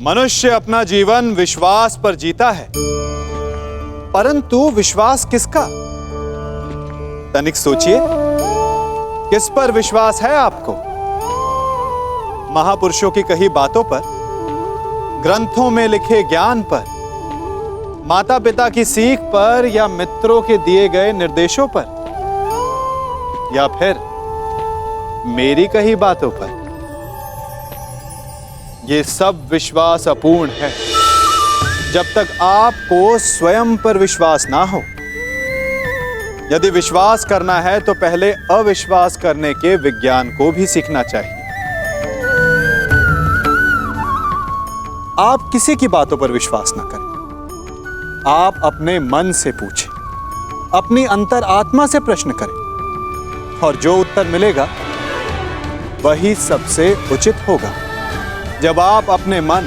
मनुष्य अपना जीवन विश्वास पर जीता है, परंतु विश्वास किसका? तनिक सोचिए, किस पर विश्वास है आपको? महापुरुषों की कही बातों पर, ग्रंथों में लिखे ज्ञान पर, माता पिता की सीख पर, या मित्रों के दिए गए निर्देशों पर, या फिर मेरी कही बातों पर? ये सब विश्वास अपूर्ण है जब तक आपको स्वयं पर विश्वास ना हो। यदि विश्वास करना है तो पहले अविश्वास करने के विज्ञान को भी सीखना चाहिए। आप किसी की बातों पर विश्वास ना करें, आप अपने मन से पूछें, अपनी अंतर आत्मा से प्रश्न करें, और जो उत्तर मिलेगा वही सबसे उचित होगा। जब आप अपने मन,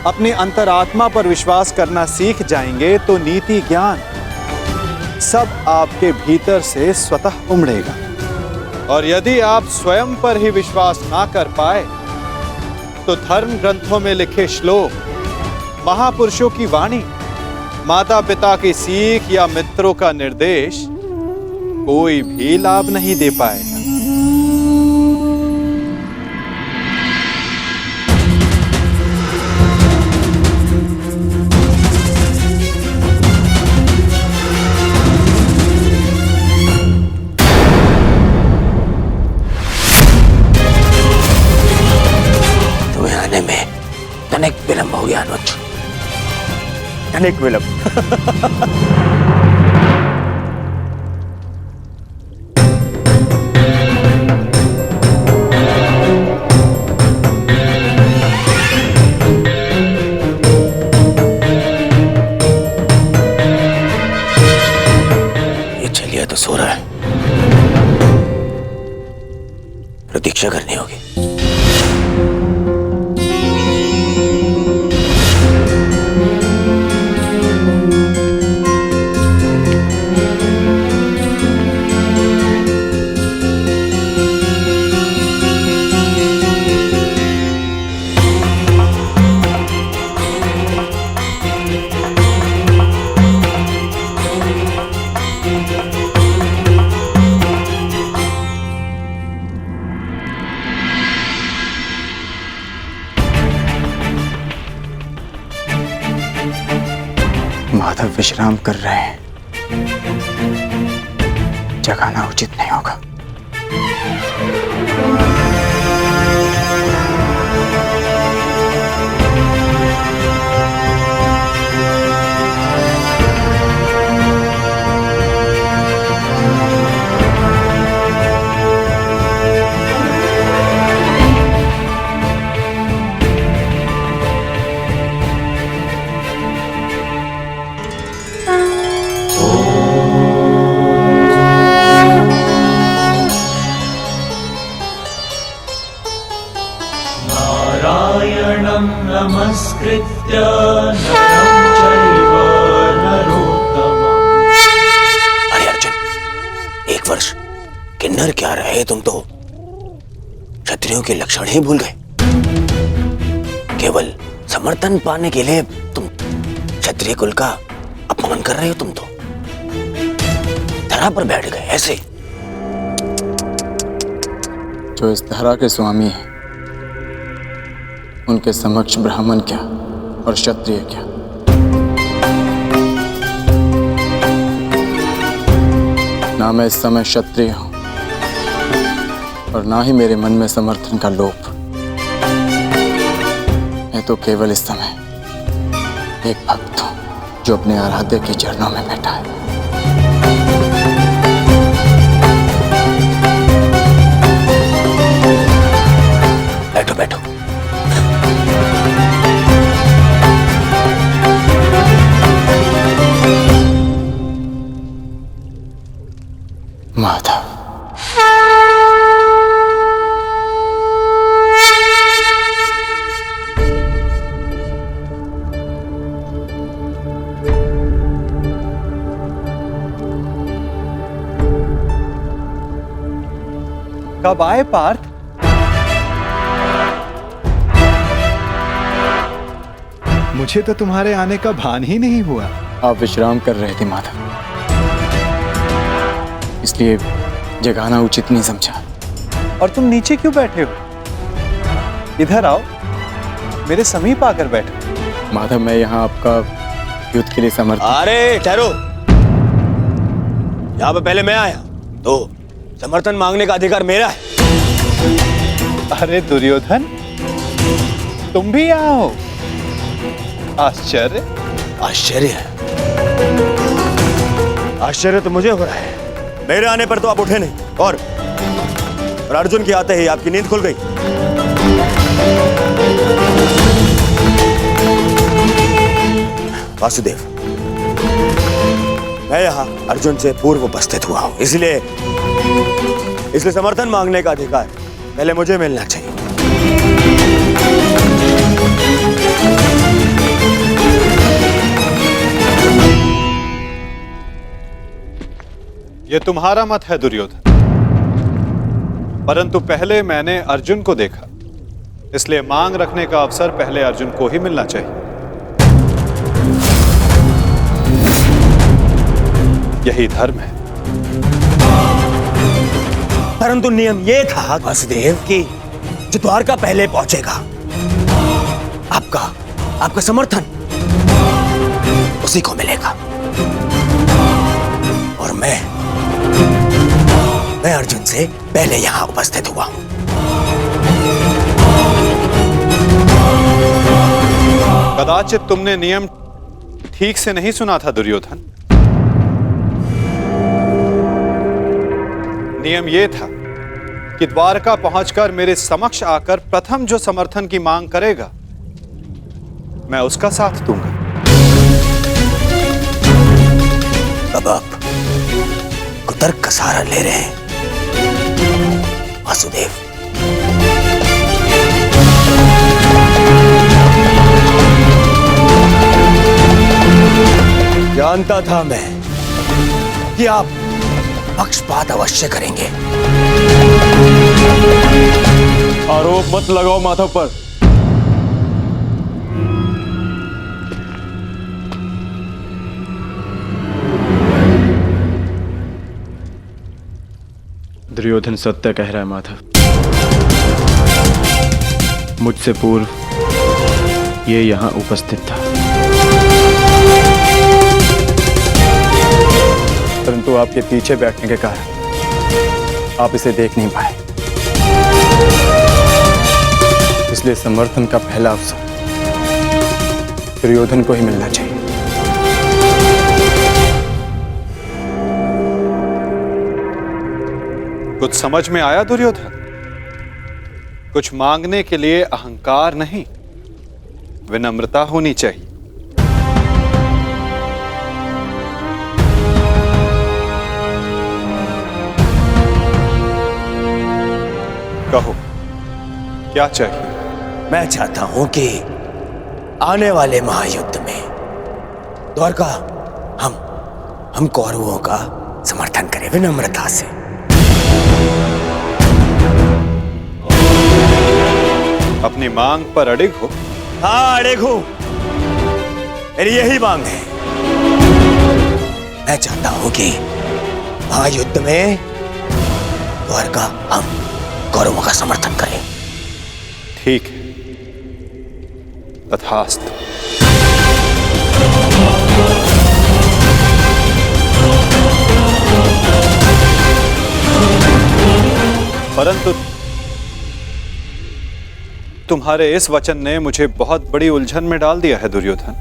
अपनी अंतरात्मा पर विश्वास करना सीख जाएंगे तो नीति ज्ञान सब आपके भीतर से स्वतः उमड़ेगा। और यदि आप स्वयं पर ही विश्वास ना कर पाए तो धर्म ग्रंथों में लिखे श्लोक, महापुरुषों की वाणी, माता पिता की सीख या मित्रों का निर्देश कोई भी लाभ नहीं दे पाएगा। अनेक विलंब हो गया अनुज, अनेक विलंब। ये चलिया तो सो रहा है, प्रतीक्षा करनी होगी। माधव विश्राम कर रहे हैं, जगाना उचित नहीं होगा। नमस्कृत्य नरं चैव नरोत्तमम्। अरे अर्जुन, एक वर्ष किन्नर क्या रहे तुम तो क्षत्रियों के लक्षण ही भूल गए। केवल समर्थन पाने के लिए तुम क्षत्रिय कुल का अपमान कर रहे हो। तुम तो धरा पर बैठ गए ऐसे। जो इस धरा के स्वामी हैं, उनके समक्ष ब्राह्मण क्या और क्षत्रिय क्या। ना मैं इस समय क्षत्रिय हूं और ना ही मेरे मन में समर्थन का लोभ। मैं तो केवल इस समय एक भक्त हूं जो अपने आराध्य के चरणों में बैठा है। बैठो बैठो। माधव, कब आए पार्थ? मुझे तो तुम्हारे आने का भान ही नहीं हुआ। आप विश्राम कर रहे थे माधव, इसलिए जगाना उचित नहीं समझा। और तुम नीचे क्यों बैठे हो? इधर आओ, मेरे समीप आकर बैठो। माधव, मैं यहाँ आपका युद्ध के लिए समर्थ। अरे ठहरो, यहाँ पे पहले मैं आया तो समर्थन मांगने का अधिकार मेरा है। अरे दुर्योधन, तुम भी यहाँ हो? आश्चर्य। आश्चर्य है? आश्चर्य तो मुझे हो रहा है। मेरे आने पर तो आप उठे नहीं, और अर्जुन के आते ही आपकी नींद खुल गई। वासुदेव, मैं यहाँ अर्जुन से पूर्व उपस्थित हुआ हूं, इसलिए समर्थन मांगने का अधिकार पहले मुझे मिलना चाहिए। ये तुम्हारा मत है दुर्योधन, परंतु पहले मैंने अर्जुन को देखा, इसलिए मांग रखने का अवसर पहले अर्जुन को ही मिलना चाहिए। यही धर्म है। परंतु नियम यह था वासुदेव कि जो द्वारका पहले पहुंचेगा, आपका समर्थन उसी को मिलेगा। और मैं अर्जुन से पहले यहां उपस्थित हुआ हूं। कदाचित तुमने नियम ठीक से नहीं सुना था दुर्योधन। नियम यह था कि द्वारका पहुंचकर मेरे समक्ष आकर प्रथम जो समर्थन की मांग करेगा, मैं उसका साथ दूंगा। अब आप कुतर्क का सहारा ले रहे हैं वासुदेव। जानता था मैं कि आप पक्षपात अवश्य करेंगे। आरोप मत लगाओ माधव पर। दुर्योधन सत्य कह रहा है माधव। मुझसे पूर्व ये यहां उपस्थित था, परंतु आपके पीछे बैठने के कारण आप इसे देख नहीं पाए, इसलिए समर्थन का पहला अवसर दुर्योधन को ही मिलना चाहिए। कुछ समझ में आया दुर्योधन? कुछ मांगने के लिए अहंकार नहीं, विनम्रता होनी चाहिए। कहो, क्या चाहिए? मैं चाहता हूं कि आने वाले महायुद्ध में द्वारका हम कौरवों का समर्थन करें विनम्रता से। अपनी मांग पर अड़िग हो? हाँ, अड़िग हूं। मेरी यही मांग है। मैं चाहता हूं कि महायुद्ध में द्वारका हम कौरवों का समर्थन करें। ठीक है, तथास्तु। परंतु तुम्हारे इस वचन ने मुझे बहुत बड़ी उलझन में डाल दिया है दुर्योधन।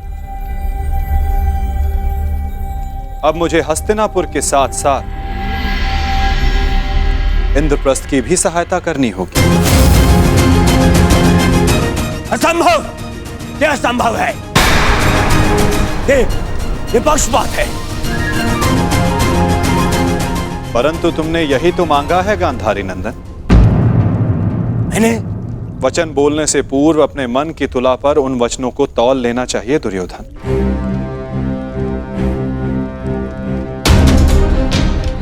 अब मुझे हस्तिनापुर के साथ साथ इंद्रप्रस्थ की भी सहायता करनी होगी। असंभव! यह असंभव है। ये पक्षपात है। परंतु तुमने यही तो मांगा है गांधारी नंदन। मैंने वचन बोलने से पूर्व अपने मन की तुला पर उन वचनों को तौल लेना चाहिए दुर्योधन।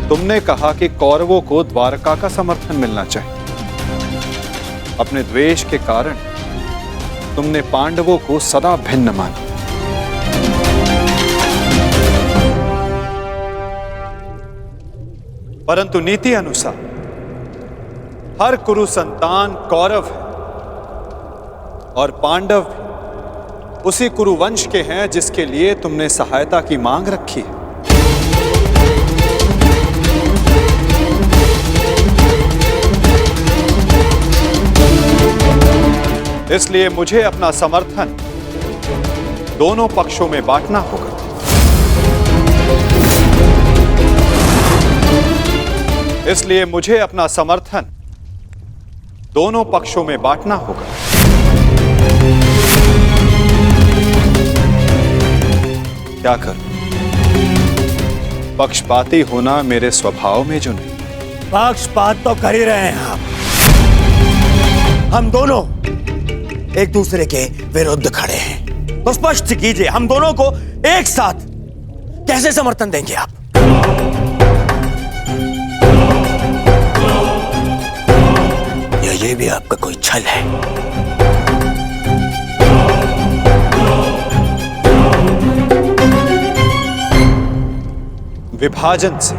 तुमने कहा कि कौरवों को द्वारका का समर्थन मिलना चाहिए। अपने द्वेष के कारण तुमने पांडवों को सदा भिन्न माना। परंतु नीति अनुसार हर कुरु संतान कौरव है और पांडव भी उसी कुरु वंश के हैं जिसके लिए तुमने सहायता की मांग रखी है। इसलिए मुझे अपना समर्थन दोनों पक्षों में बांटना होगा। इसलिए मुझे अपना समर्थन दोनों पक्षों में बांटना होगा। क्या करूं? पक्षपाती होना मेरे स्वभाव में जो नहीं। पक्षपात तो कर ही रहे हैं आप। हम दोनों एक दूसरे के विरुद्ध खड़े हैं, तो स्पष्ट कीजिए हम दोनों को एक साथ कैसे समर्थन देंगे आप? या ये भी आपका कोई छल है? विभाजन से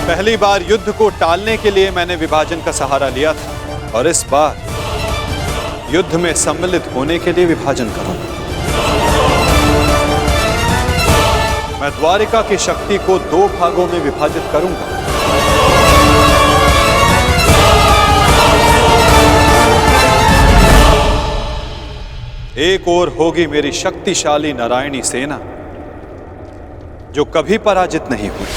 पहली बार युद्ध को टालने के लिए मैंने विभाजन का सहारा लिया था और इस बार युद्ध में सम्मिलित होने के लिए विभाजन करूंगा। मैं द्वारिका की शक्ति को 2 भागों में विभाजित करूंगा। एक ओर होगी मेरी शक्तिशाली नारायणी सेना जो कभी पराजित नहीं हुई,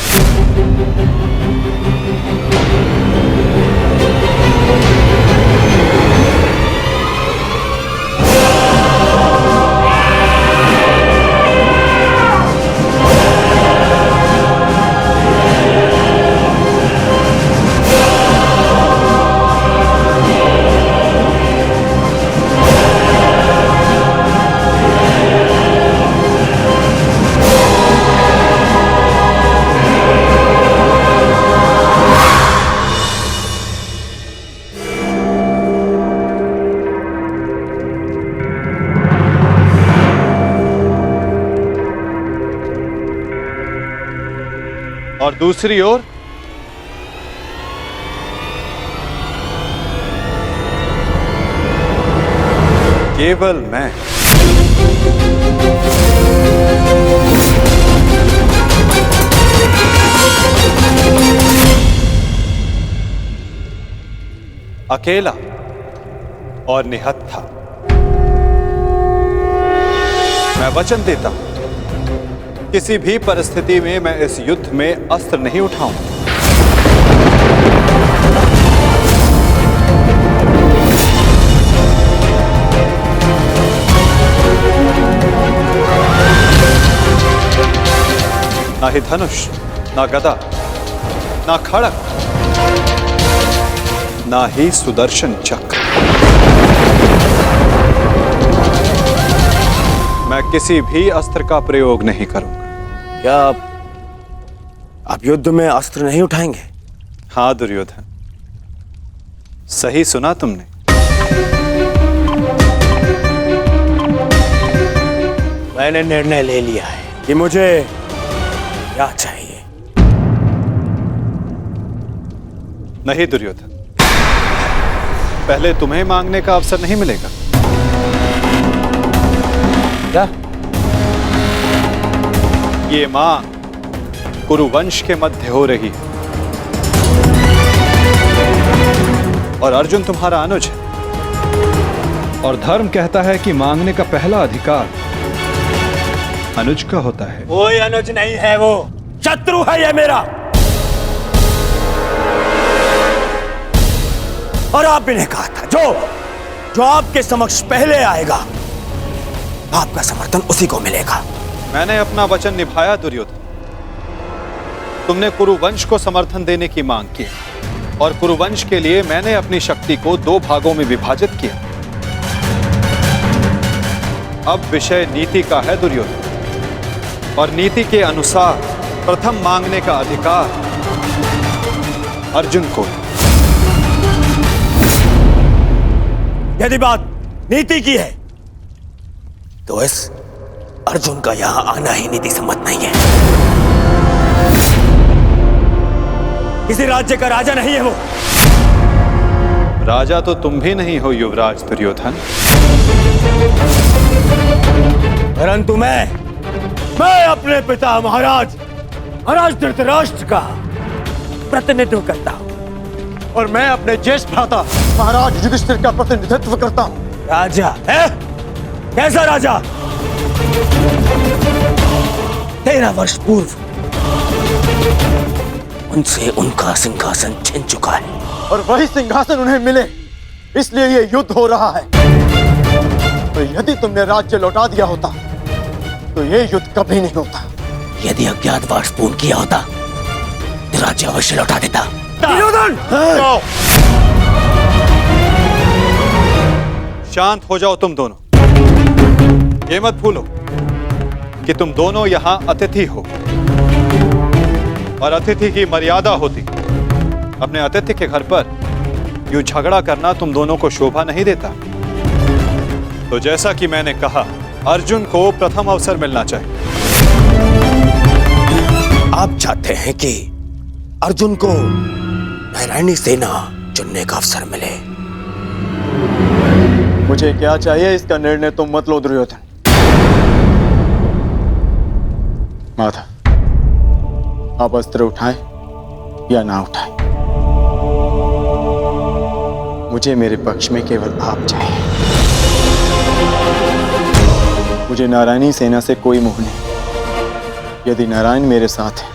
और दूसरी ओर केवल मैं। अकेला और निहत्था। मैं वचन देता हूं किसी भी परिस्थिति में मैं इस युद्ध में अस्त्र नहीं उठाऊंगा। ना ही धनुष, ना गदा, ना खड़ग, ना ही सुदर्शन चक्र। मैं किसी भी अस्त्र का प्रयोग नहीं करूंगा। क्या आप युद्ध में अस्त्र नहीं उठाएंगे? हाँ दुर्योधन, सही सुना तुमने। मैंने निर्णय ले लिया है कि मुझे क्या चाहिए। नहीं दुर्योधन, पहले तुम्हें मांगने का अवसर नहीं मिलेगा। क्या? ये मांग कुरुवंश के मध्य हो रही है और अर्जुन तुम्हारा अनुज है और धर्म कहता है कि मांगने का पहला अधिकार अनुज का होता है। कोई अनुज नहीं है, वो शत्रु है ये मेरा। और आपने ने कहा था जो आपके समक्ष पहले आएगा आपका समर्थन उसी को मिलेगा। मैंने अपना वचन निभाया दुर्योधन। तुमने कुरुवंश को समर्थन देने की मांग की और कुरुवंश के लिए मैंने अपनी शक्ति को 2 भागों में विभाजित किया। अब विषय नीति का है दुर्योधन, और नीति के अनुसार प्रथम मांगने का अधिकार अर्जुन को है। यदि बात नीति की है तो इस अर्जुन का यहां आना ही नीति सम्मत नहीं है। किसी राज्य का राजा नहीं है वो। राजा तो तुम भी नहीं हो युवराज दुर्योधन, परंतु मैं अपने पिता महाराज धृतराष्ट्र का प्रतिनिधित्व करता हूं। और मैं अपने ज्येष्ठ भ्राता महाराज युधिष्ठिर का प्रतिनिधित्व करता हूं। राजा है? कैसा राजा? 13 वर्ष पूर्व उनसे उनका सिंहासन छिन चुका है, और वही सिंहासन उन्हें मिले, इसलिए ये युद्ध हो रहा है। तो यदि तुमने राज्य लौटा दिया होता तो ये युद्ध कभी नहीं होता। यदि अज्ञातवास पूर्ण किया होता तो राज्य अवश्य लौटा देता। शांत हो जाओ तुम दोनों। ये मत भूलो कि तुम दोनों यहाँ अतिथि हो, और अतिथि की मर्यादा होती। अपने अतिथि के घर पर यूं झगड़ा करना तुम दोनों को शोभा नहीं देता। तो जैसा कि मैंने कहा, अर्जुन को प्रथम अवसर मिलना चाहिए। आप चाहते हैं कि अर्जुन को नारायणी सेना चुनने का अवसर मिले। मुझे क्या चाहिए इसका निर्णय तुम मत लो दुर्योधन। माधव, आप अस्त्र उठाएं या ना उठाएं, मुझे मेरे पक्ष में केवल आप चाहिए। मुझे नारायणी सेना से कोई मोह नहीं। यदि नारायण मेरे साथ है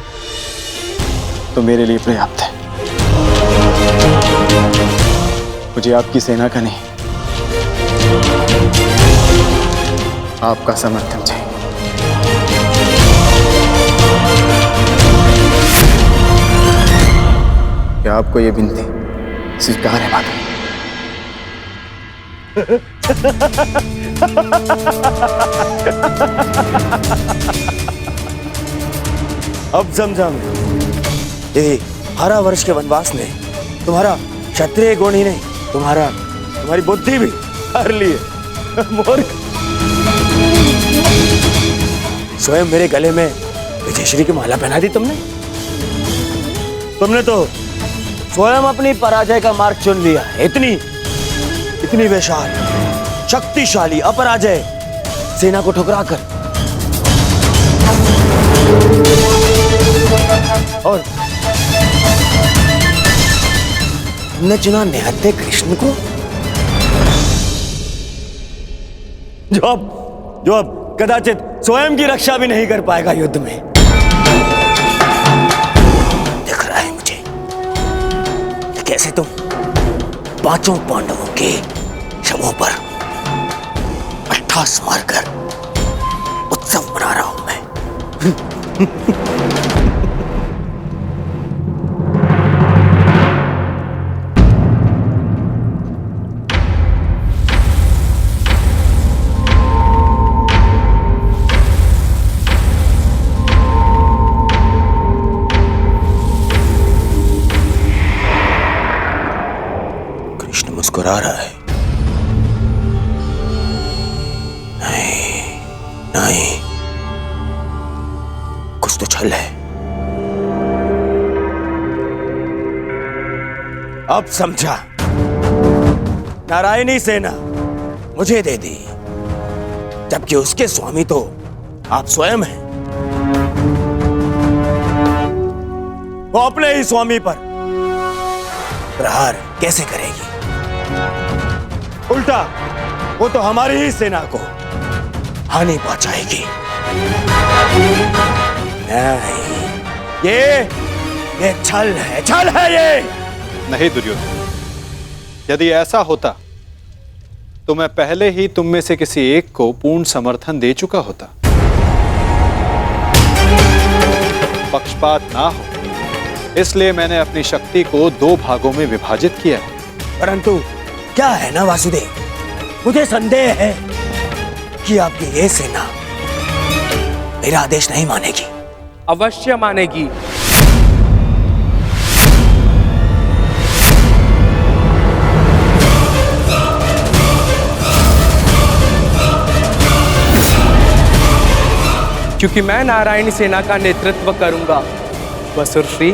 तो मेरे लिए पर्याप्त है। मुझे आपकी सेना का नहीं, आपका समर्थन चाहिए। क्या आपको यह विनती स्वीकार है माता? अब समझा मैं। ये 12 वर्ष के वनवास ने तुम्हारा क्षत्रिय गुण ही नहीं, तुम्हारी बुद्धि भी हर लिए। मूर्ख, स्वयं मेरे गले में विजयश्री की माला पहना दी तुमने तो स्वयं अपनी पराजय का मार्ग चुन लिया। इतनी विशाल शक्तिशाली अपराजय सेना को ठुकराकर, और तुमने चुना निहत्थे कृष्ण को, जो अब कदाचित स्वयं की रक्षा भी नहीं कर पाएगा युद्ध में। दिख रहा है मुझे कैसे तुम 5 पांडवों के शवों पर अट्ठास मारकर उत्सव मना रहा हूं मैं। कृष्ण मुस्कुरा रहा है। नहीं, कुछ तो छल है। अब समझा। नारायणी सेना मुझे दे दी, जबकि उसके स्वामी तो आप स्वयं हैं। वो अपने ही स्वामी पर प्रहार कैसे करेगी? उल्टा वो तो हमारी ही सेना को हानि पहुंचाएगी। नहीं, ये छल है ये। नहीं दुर्योधन, यदि ऐसा होता तो मैं पहले ही तुम में से किसी एक को पूर्ण समर्थन दे चुका होता। पक्षपात ना हो, इसलिए मैंने अपनी शक्ति को 2 भागों में विभाजित किया है। परंतु क्या है ना वासुदेव, मुझे संदेह है कि आपकी ये सेना मेरा आदेश नहीं मानेगी। अवश्य मानेगी। क्योंकि मैं नारायणी सेना का नेतृत्व करूंगा। वसुर श्री